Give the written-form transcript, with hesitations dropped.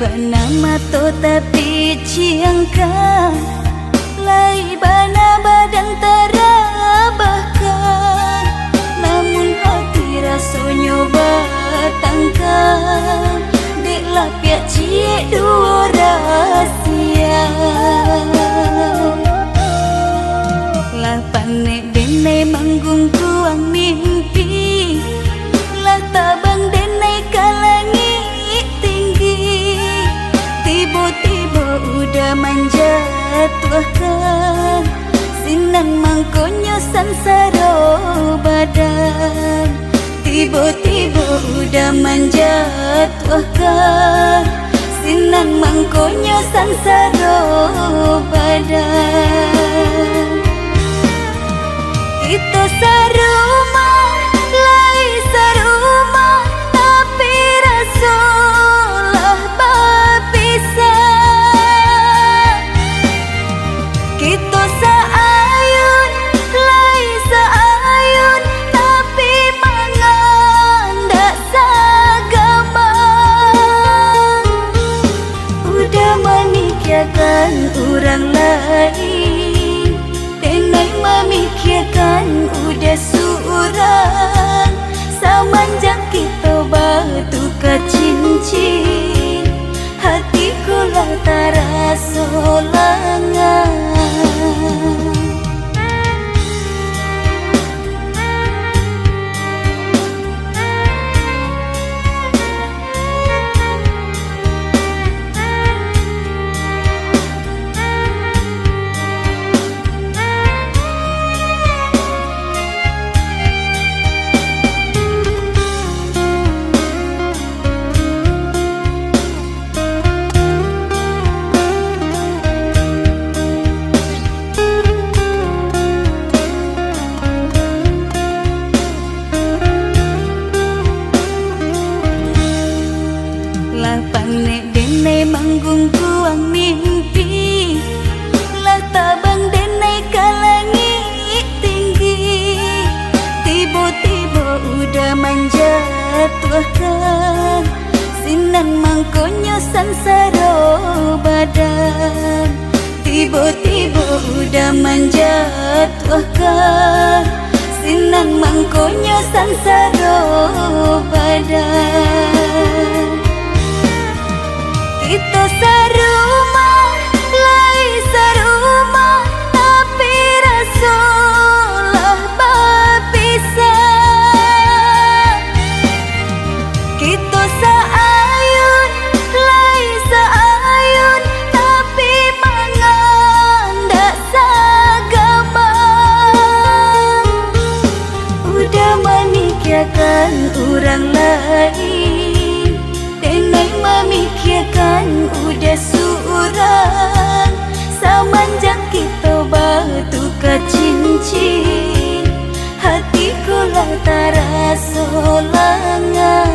bernama to tapi ciangka lai bana badan terabahkan, namun hati rasanya batangkan dek lapiak cie dua rahasia. Lah panek denai manggung kuang mimpi, lah tabang denai kalangit tinggi, tiba-tiba udah menjatuhkan sinan mangkonyo sansaro badan, tiba-tiba udah menjatuhkan sinan mangkonyo sansaro badan. Kita sarumah, lai sarumah, tapi rasulah berpisah. Kita seayun, lai seayun, tapi mangan dak sagama. Udah memikirkan orang lain, denai memikirkan udah surang, semenjak kita bertukar cincin, hatiku lah terasa lengang. Panek denai manggung kuang mimpi, lah tabang denai kalangit tinggi, tiba-tiba udah menjatuhkan sinan mangkonyo sansaro badan, tiba-tiba udah menjatuhkan sinan mangkonyo sansaro badan. Kita sarumah, lai sarumah, tapi rasulah berpisah. Kita seayun, lai seayun, tapi mangan dak sagama. Udah memikirkan orang lain, denai memikirkan udah surang, semenjak kita bertukar cincin, hatiku lah terasa lengang.